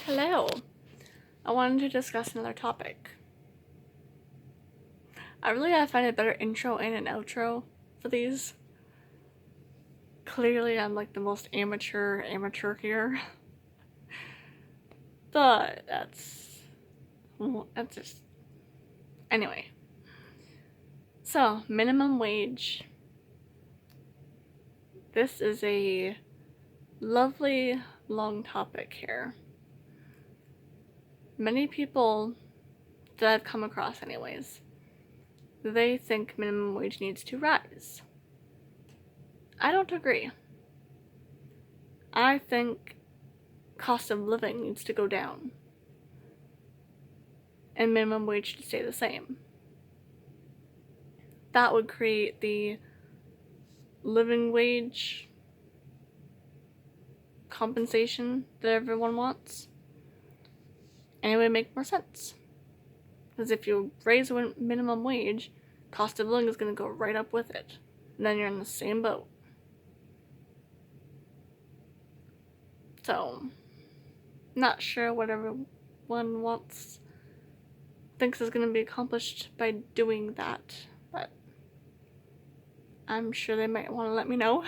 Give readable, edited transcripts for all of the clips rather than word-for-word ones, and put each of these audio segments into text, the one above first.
Hello. I wanted to discuss another topic. I really gotta find a better intro and an outro for these. Clearly, I'm like the most amateur here. But that's just. Anyway. So, minimum wage. This is a lovely long topic here. Many people that I've come across, anyways, they think minimum wage needs to rise. I don't agree. I think cost of living needs to go down and minimum wage to stay the same. That would create the living wage compensation that everyone wants, and it would make more sense. Because if you raise minimum wage, cost of living is going to go right up with it, and then you're in the same boat. So, not sure what everyone thinks is going to be accomplished by doing that, but I'm sure they might want to let me know.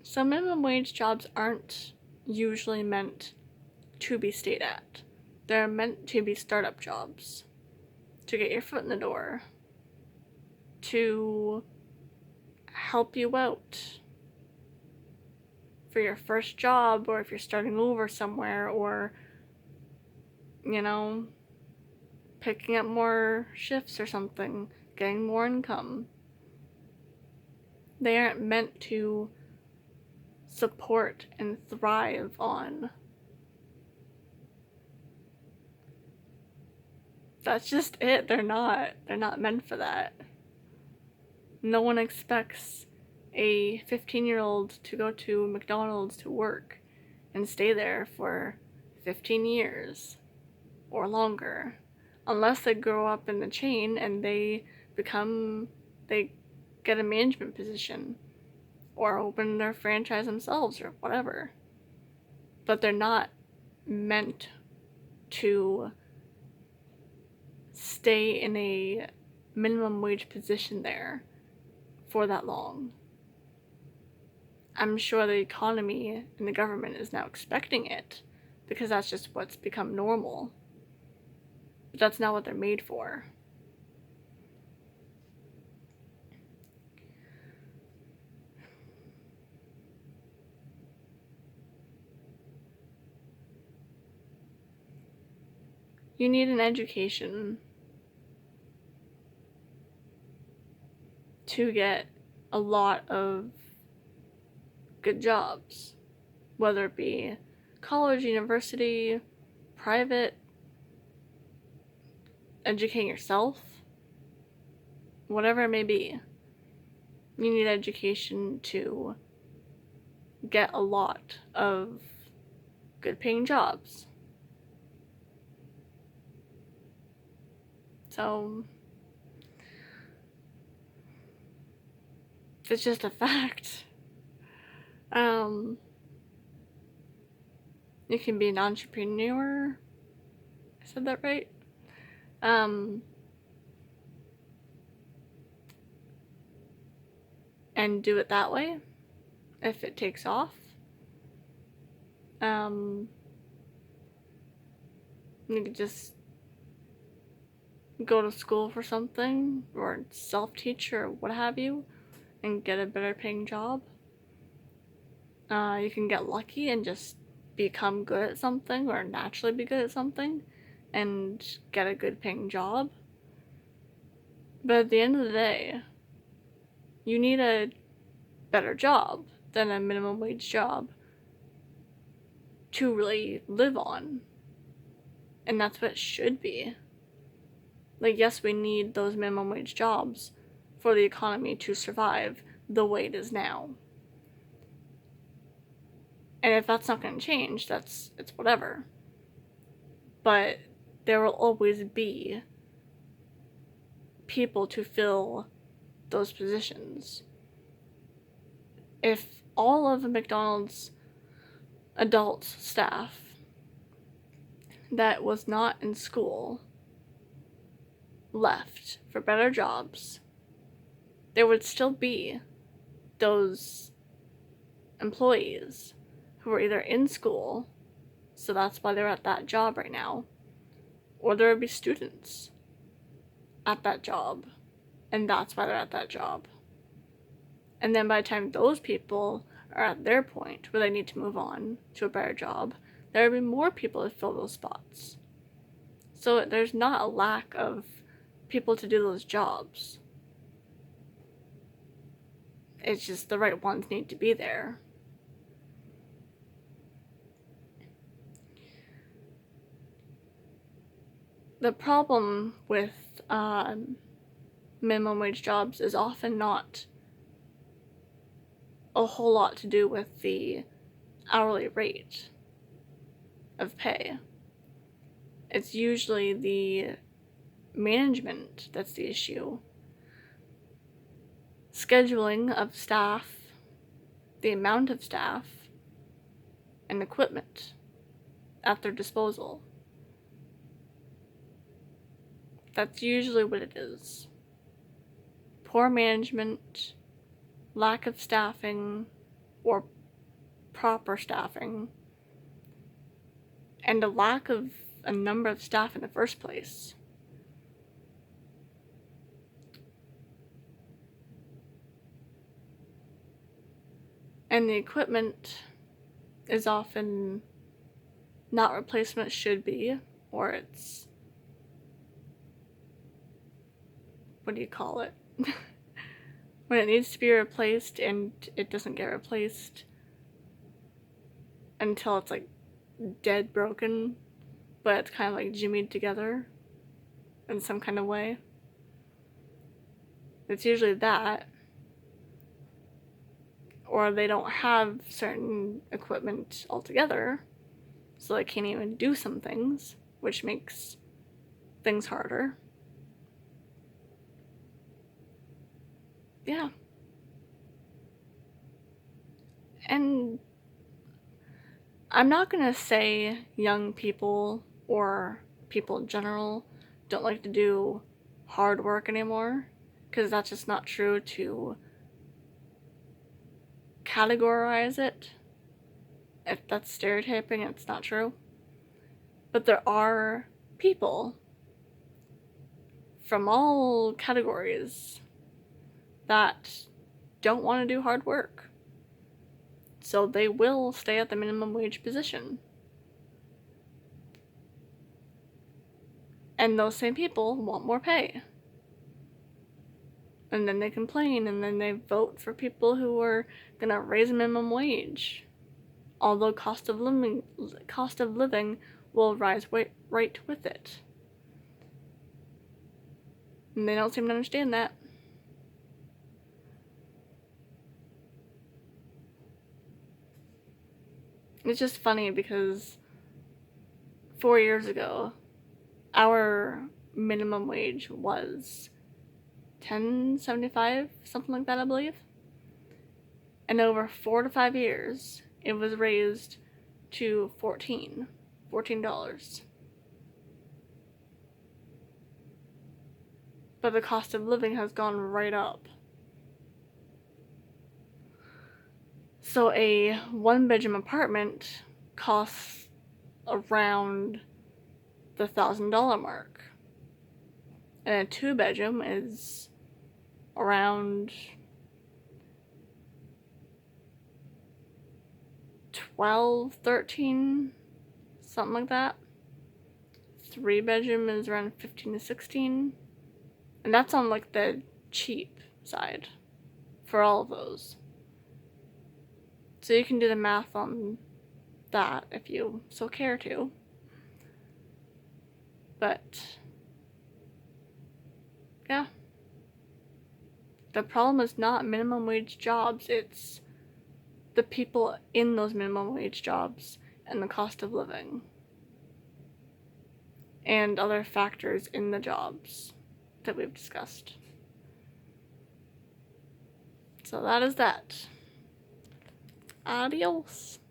So minimum wage jobs aren't usually meant to be stayed at. They're meant to be startup jobs, to get your foot in the door, to help you out for your first job, or if you're starting over somewhere, or, picking up more shifts or something, getting more income. They aren't meant to support and thrive on. That's just it. They're not meant for that. No one expects a 15-year-old to go to McDonald's to work and stay there for 15 years or longer, unless they grow up in the chain and they get a management position or open their franchise themselves or whatever. But they're not meant to stay in a minimum wage position there for that long. I'm sure the economy and the government is now expecting it, because that's just what's become normal. But that's not what they're made for. You need an education to get a lot of good jobs, whether it be college, university, private, educating yourself, whatever it may be. You need education to get a lot of good paying jobs. So it's just a fact. You can be an entrepreneur. I said that right? And do it that way if it takes off. You could just go to school for something, or self-teach, or what have you, and get a better paying job. You can get lucky and just become good at something, or naturally be good at something, and get a good paying job. But at the end of the day, you need a better job than a minimum wage job to really live on. And that's what it should be. Like, yes, we need those minimum wage jobs for the economy to survive the way it is now. And if that's not going to change, it's whatever. But there will always be people to fill those positions. If all of the McDonald's adult staff that was not in school left for better jobs, there would still be those employees who were either in school, so that's why they're at that job right now, or there would be students at that job, and that's why they're at that job. And then by the time those people are at their point where they need to move on to a better job, there will be more people to fill those spots. So there's not a lack of people to do those jobs. It's just the right ones need to be there. The problem with minimum wage jobs is often not a whole lot to do with the hourly rate of pay. It's usually the management that's the issue. Scheduling of staff, the amount of staff, and equipment at their disposal. That's usually what it is. Poor management, lack of staffing, or proper staffing, and a lack of a number of staff in the first place. And the equipment is often not replacement should be, or it's, what do you call it? When it needs to be replaced and it doesn't get replaced until it's like dead broken, but it's kind of like jimmied together in some kind of way. It's usually that. Or they don't have certain equipment altogether, so they can't even do some things, which makes things harder. Yeah. And I'm not gonna say young people or people in general don't like to do hard work anymore, because that's just not true to categorize it. If that's stereotyping, it's not true. But there are people from all categories that don't want to do hard work. So they will stay at the minimum wage position. And those same people want more pay. And then they complain, and then they vote for people who are gonna raise minimum wage. Although cost of living will rise right with it. And they don't seem to understand that. It's just funny because 4 years ago, our minimum wage was $10.75, something like that, I believe. And over 4 to 5 years, it was raised to $14. But the cost of living has gone right up. So a 1-bedroom apartment costs around the $1,000 mark. And a 2-bedroom is around $12, $13, something like that. 3-bedroom is around $15 to $16. And that's on like the cheap side for all of those. So you can do the math on that if you so care to. But yeah. The problem is not minimum wage jobs, it's the people in those minimum wage jobs and the cost of living. And other factors in the jobs that we've discussed. So that is that. Adios.